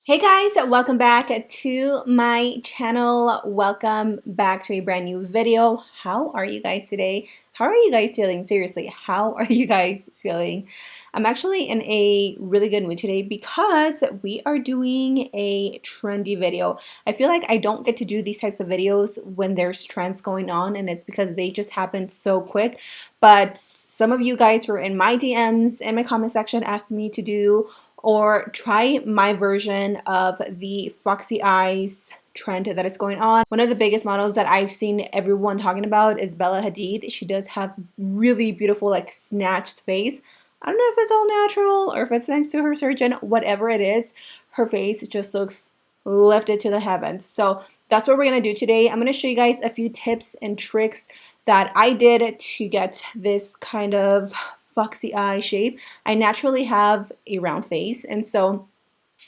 Hey guys, welcome back to my channel. Welcome back to a brand new video. How are you guys today? How are you guys feeling? Seriously, how are you guys feeling? I'm actually in a really good mood today because we are doing a trendy video. I feel like I don't get to do these types of videos when there's trends going on, and it's because they just happen so quick. But some of you guys were in my DMs and my comment section asked me to do or try my version of the Foxy Eyes trend that is going on. One of the biggest models that I've seen everyone talking about is Bella Hadid. She does have really beautiful, like, snatched face. I don't know if it's all natural or if it's thanks to her surgeon. Whatever it is, her face just looks lifted to the heavens. So that's what we're going to do today. I'm going to show you guys a few tips and tricks that I did to get this kind of foxy eye shape. I naturally have a round face, and so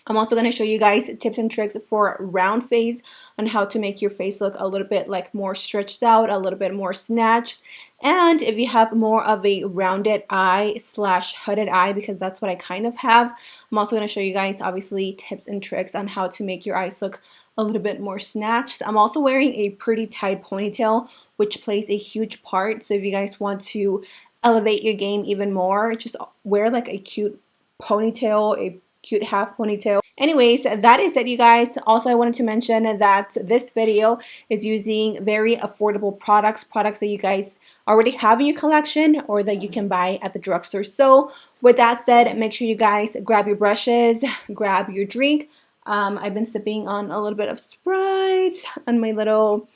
I'm also going to show you guys tips and tricks for round face on how to make your face look a little bit like more stretched out, a little bit more snatched. And if you have more of a rounded eye slash hooded eye, because that's what I kind of have, I'm also going to show you guys obviously tips and tricks on how to make your eyes look a little bit more snatched. I'm also wearing a pretty tight ponytail, which plays a huge part. So if you guys want to elevate your game even more, just wear like a cute ponytail, a cute half ponytail. Anyways, that is it, you guys. Also, I wanted to mention that this video is using very affordable products that you guys already have in your collection or that you can buy at the drugstore. So with that said, make sure you guys grab your brushes, grab your drink. I've been sipping on a little bit of Sprite on my little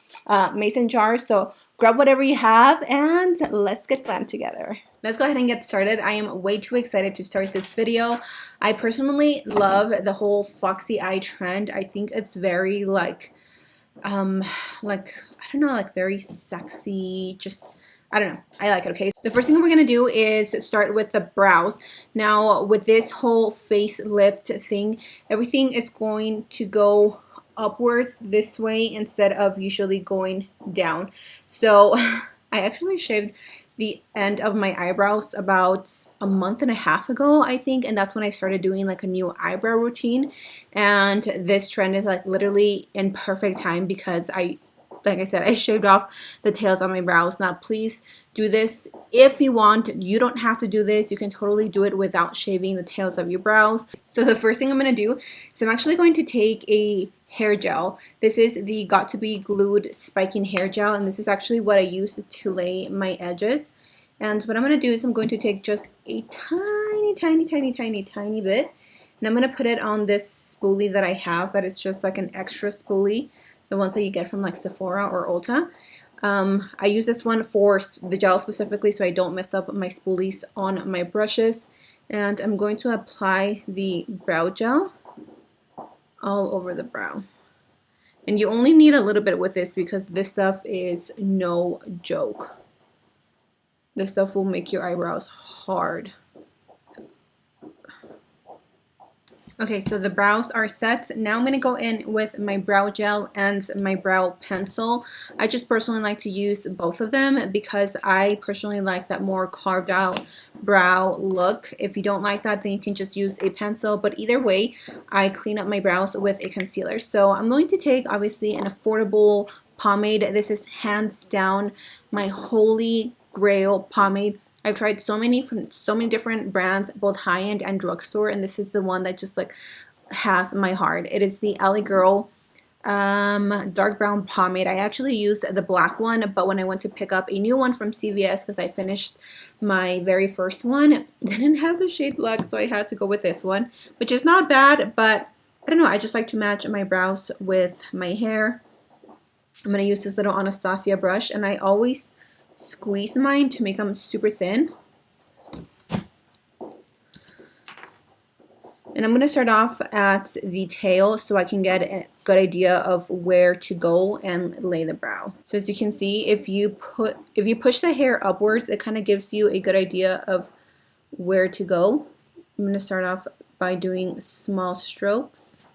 mason jar, so grab whatever you have and let's get glam together. Let's go ahead and get started. I am way too excited to start this video. I personally love the whole foxy eye trend. I think it's very like I don't know, like very sexy, just I don't know. I like it, okay? The first thing we're going to do is start with the brows. Now, with this whole facelift thing, everything is going to go upwards this way instead of usually going down. So, I actually shaved the end of my eyebrows about a month and a half ago, I think, and that's when I started doing like a new eyebrow routine. And this trend is like literally in perfect time because like I said, I shaved off the tails on my brows. Now, please do this if you want. You don't have to do this. You can totally do it without shaving the tails of your brows. So the first thing I'm going to do is I'm actually going to take a hair gel. This is the Got To Be Glued Spiking Hair Gel, and this is actually what I use to lay my edges. And what I'm going to do is I'm going to take just a tiny bit, and I'm going to put it on this spoolie that I have that is just like an extra spoolie, the ones that you get from like Sephora or Ulta. I use this one for the gel specifically so I don't mess up my spoolies on my brushes. And I'm going to apply the brow gel all over the brow. And you only need a little bit with this because this stuff is no joke. This stuff will make your eyebrows hard. Okay, so the brows are set. Now I'm going to go in with my brow gel and my brow pencil. I just personally like to use both of them because I personally like that more carved out brow look. If you don't like that, then you can just use a pencil. But either way, I clean up my brows with a concealer. So I'm going to take, obviously, an affordable pomade. This is hands down my holy grail pomade. I've tried so many from so many different brands, both high-end and drugstore, and this is the one that just like has my heart. It is the LA Girl dark brown pomade. I actually used the black one, but when I went to pick up a new one from CVS because I finished my very first one, it didn't have the shade black, so I had to go with this one, which is not bad, but I don't know, I just like to match my brows with my hair. I'm going to use this little Anastasia brush, and I always squeeze mine to make them super thin. And I'm going to start off at the tail so I can get a good idea of where to go and lay the brow. So as you can see, if you push the hair upwards, it kind of gives you a good idea of where to go. I'm going to start off by doing small strokes.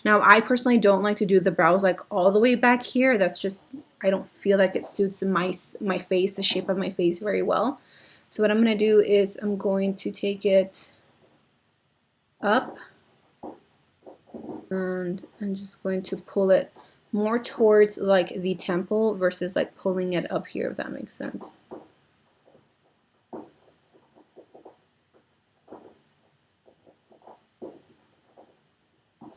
Now, I personally don't like to do the brows like all the way back here. That's just, I don't feel like it suits my face, the shape of my face very well. So what I'm going to do is I'm going to take it up, and I'm just going to pull it more towards like the temple versus like pulling it up here, if that makes sense.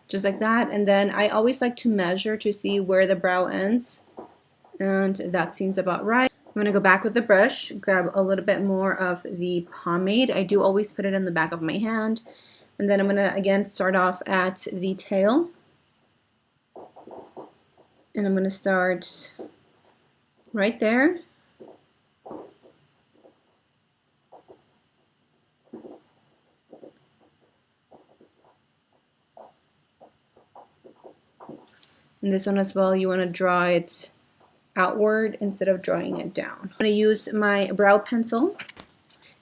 Just like that. And then I always like to measure to see where the brow ends, and that seems about right. I'm going to go back with the brush, grab a little bit more of the pomade. I do always put it in the back of my hand. And then I'm going to again start off at the tail. And I'm going to start right there. And this one as well, you want to draw it outward instead of drawing it down. I'm going to use my brow pencil,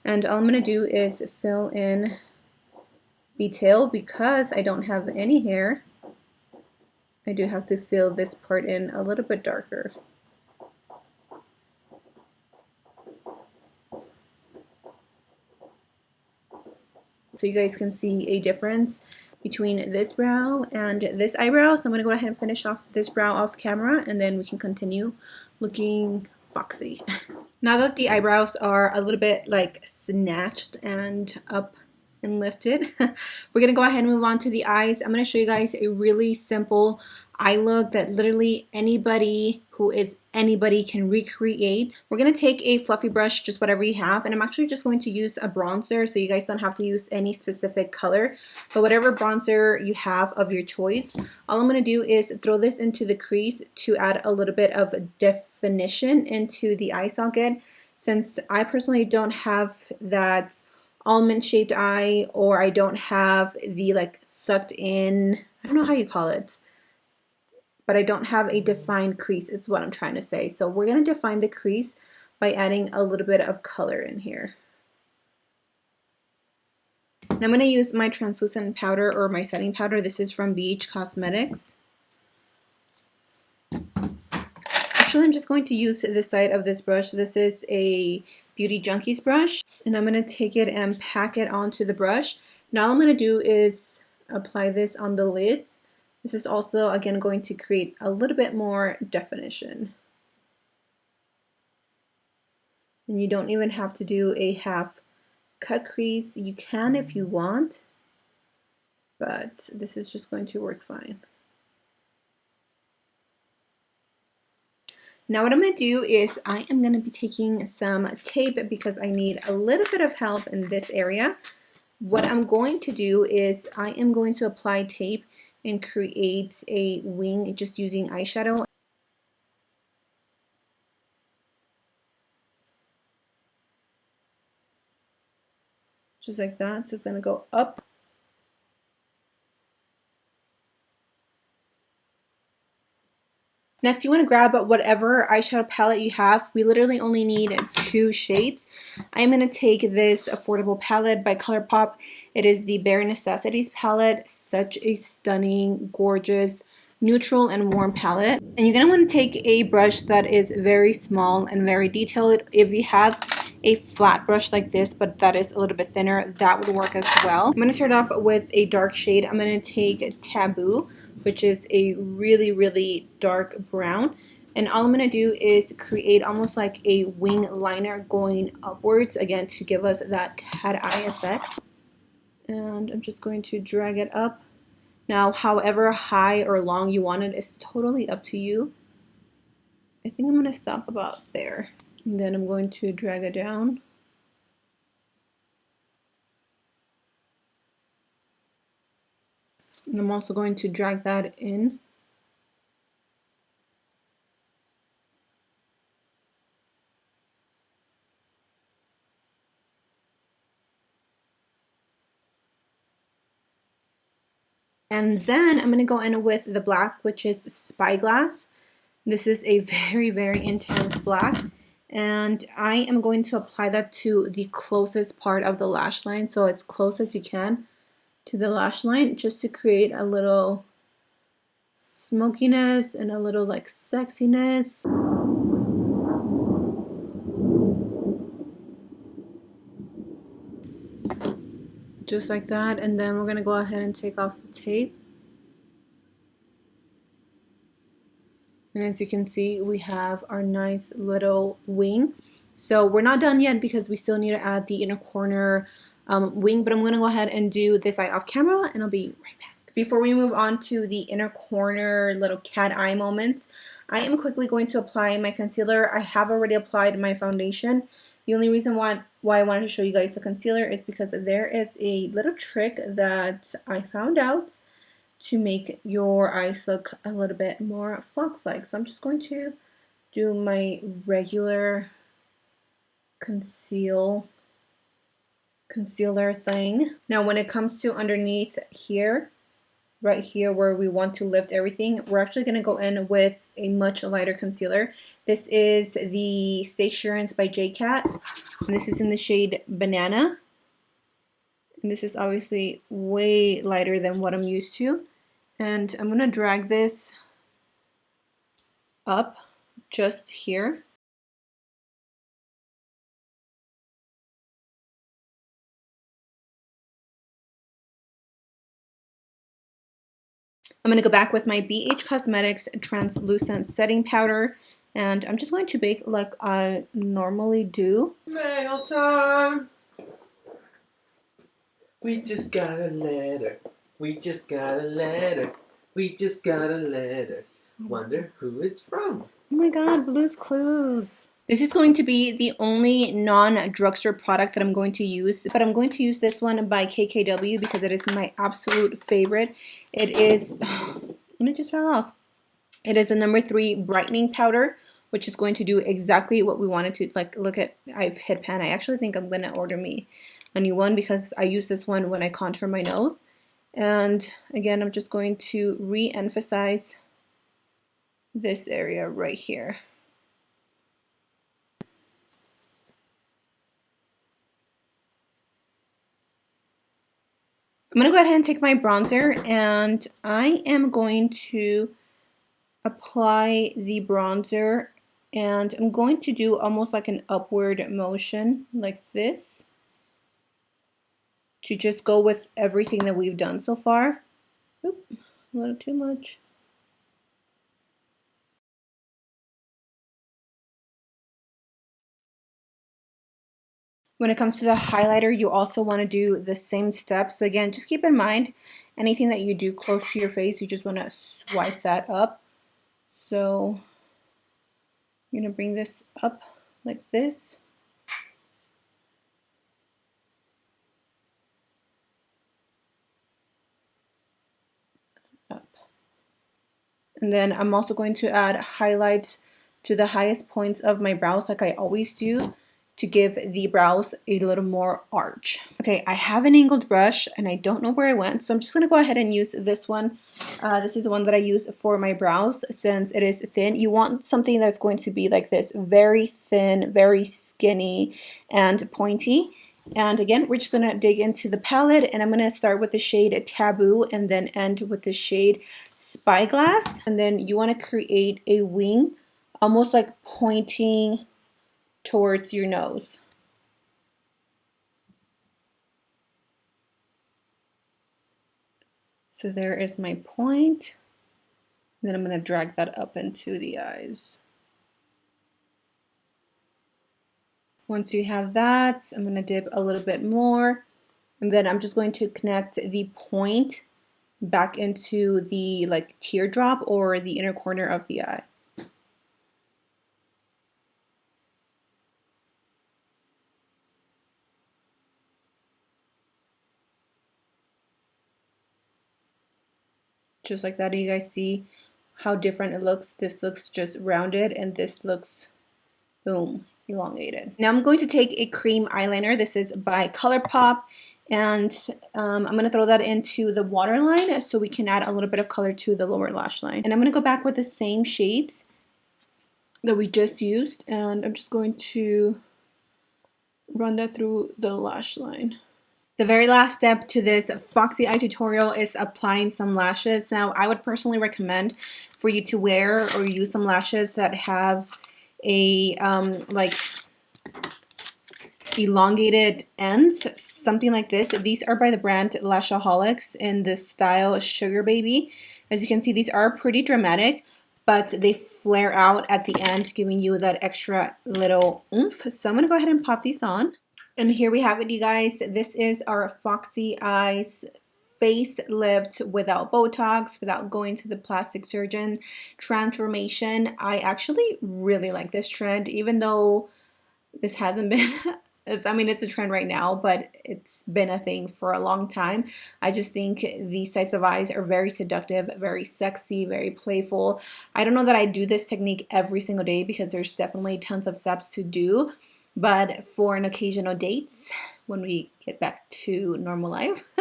and all I'm going to do is fill in the tail. Because I don't have any hair, I do have to fill this part in a little bit darker. So you guys can see a difference between this brow and this eyebrow. So I'm going to go ahead and finish off this brow off camera, and then we can continue looking foxy. Now that the eyebrows are a little bit like snatched and up and lifted, we're going to go ahead and move on to the eyes. I'm going to show you guys a really simple eye look that literally anybody who is anybody can recreate. We're going to take a fluffy brush, just whatever you have, and I'm actually just going to use a bronzer, so you guys don't have to use any specific color, but whatever bronzer you have of your choice. All I'm going to do is throw this into the crease to add a little bit of definition into the eye socket, since I personally don't have that almond shaped eye, or I don't have the like sucked in, I don't know how you call it, but I don't have a defined crease is what I'm trying to say. So we're going to define the crease by adding a little bit of color in here. And I'm going to use my translucent powder, or my setting powder. This is from BH Cosmetics. Actually, I'm just going to use this side of this brush. This is a Beauty Junkies brush, and I'm going to take it and pack it onto the brush. Now all I'm going to do is apply this on the lid. This is also, again, going to create a little bit more definition. And you don't even have to do a half cut crease. You can if you want, but this is just going to work fine. Now what I'm going to do is I am going to be taking some tape, because I need a little bit of help in this area. What I'm going to do is I am going to apply tape and create a wing just using eyeshadow. Just like that. So it's going to go up. Next, you want to grab whatever eyeshadow palette you have. We literally only need 2 shades. I'm going to take this affordable palette by ColourPop. It is the Bare Necessities palette. Such a stunning, gorgeous, neutral and warm palette. And you're going to want to take a brush that is very small and very detailed. If you have a flat brush like this, but that is a little bit thinner, that would work as well. I'm going to start off with a dark shade. I'm going to take Taboo, which is a really, really dark brown. And all I'm going to do is create almost like a wing liner going upwards, again, to give us that cat eye effect. And I'm just going to drag it up. Now, however high or long you want it is totally up to you. I think I'm going to stop about there. And then I'm going to drag it down. And I'm also going to drag that in. And then I'm going to go in with the black, which is Spyglass. This is a very, very intense black. And I am going to apply that to the closest part of the lash line. So as close as you can to the lash line, just to create a little smokiness and a little like sexiness. just like that. And then we're going to go ahead and take off the tape. And as you can see, we have our nice little wing. So we're not done yet because we still need to add the inner corner wing, but I'm going to go ahead and do this eye off camera and I'll be right back. Before we move on to the inner corner little cat eye moments, I am quickly going to apply my concealer. I have already applied my foundation. The only reason why I wanted to show you guys the concealer is because there is a little trick that I found out to make your eyes look a little bit more fox-like. So I'm just going to do my regular concealer thing. Now when it comes to underneath here, right here where we want to lift everything, we're actually going to go in with a much lighter concealer. This is the Stay Assurance by J-Cat, and this is in the shade Banana. And this is obviously way lighter than what I'm used to. And I'm going to drag this up just here. I'm going to go back with my BH Cosmetics Translucent Setting Powder, and I'm just going to bake like I normally do. Mail time! We just got a letter. We just got a letter. We just got a letter. Wonder who it's from. Oh my god, Blue's Clues. This is going to be the only non-drugstore product that I'm going to use, but I'm going to use this one by KKW because it is my absolute favorite. It is, and it just fell off. It is a number 3 brightening powder, which is going to do exactly what we wanted to. Like, look at, I've hit pan. I actually think I'm going to order me a new one because I use this one when I contour my nose. And again, I'm just going to re-emphasize this area right here. I'm going to go ahead and take my bronzer, and I am going to apply the bronzer, and I'm going to do almost like an upward motion like this to just go with everything that we've done so far. Oop, a little too much. When it comes to the highlighter, you also want to do the same steps. So again, just keep in mind, anything that you do close to your face, you just want to swipe that up. So I'm going to bring this up like this. Up. And then I'm also going to add highlights to the highest points of my brows like I always do, to give the brows a little more arch. Okay, I have an angled brush and I don't know where I went, so I'm just gonna go ahead and use this one. This is the one that I use for my brows since it is thin. You want something that's going to be like this, very thin, very skinny and pointy. And again, we're just gonna dig into the palette, and I'm gonna start with the shade Taboo and then end with the shade Spyglass. And then you wanna create a wing, almost like pointing towards your nose. So there is my point. Then I'm going to drag that up into the eyes. Once you have that, I'm going to dip a little bit more, and then I'm just going to connect the point back into the like teardrop or the inner corner of the eye. Just like that. You guys see how different it looks? This looks just rounded and this looks, boom, elongated. Now I'm going to take a cream eyeliner. This is by ColourPop, and I'm going to throw that into the waterline so we can add a little bit of color to the lower lash line. And I'm going to go back with the same shades that we just used, and I'm just going to run that through the lash line. The very last step to this Foxy Eye tutorial is applying some lashes. Now, I would personally recommend for you to wear or use some lashes that have a like elongated ends, something like this. These are by the brand Lashaholics in the style Sugar Baby. As you can see, these are pretty dramatic, but they flare out at the end, giving you that extra little oomph. So I'm going to go ahead and pop these on. And here we have it, you guys. This is our Foxy Eyes facelift without Botox, without going to the plastic surgeon transformation. I actually really like this trend, even though this hasn't been I mean, it's a trend right now, but it's been a thing for a long time. I just think these types of eyes are very seductive, very sexy, very playful. I don't know that I do this technique every single day because there's definitely tons of steps to do, but for an occasional dates, when we get back to normal life,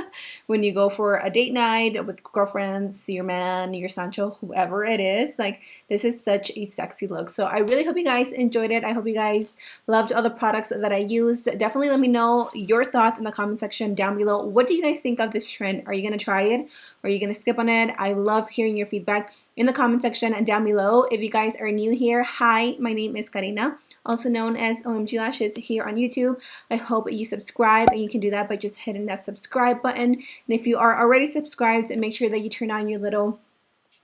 when you go for a date night with girlfriends, your man, your Sancho, whoever it is, like, this is such a sexy look. So I really hope you guys enjoyed it. I hope you guys loved all the products that I used. Definitely let me know your thoughts in the comment section down below. What do you guys think of this trend? Are you going to try it? Or are you going to skip on it? I love hearing your feedback in the comment section and down below. If you guys are new here, hi, my name is Karina, also known as Ohmglashes here on YouTube. I hope you subscribe, and you can do that by just hitting that subscribe button. And if you are already subscribed, make sure that you turn on your little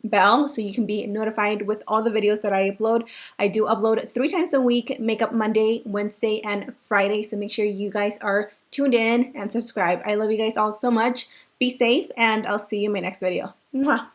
bell so you can be notified with all the videos that I upload. I do upload 3 times a week, Makeup Monday, Wednesday, and Friday. So make sure you guys are tuned in and subscribe. I love you guys all so much. Be safe, and I'll see you in my next video. Mwah.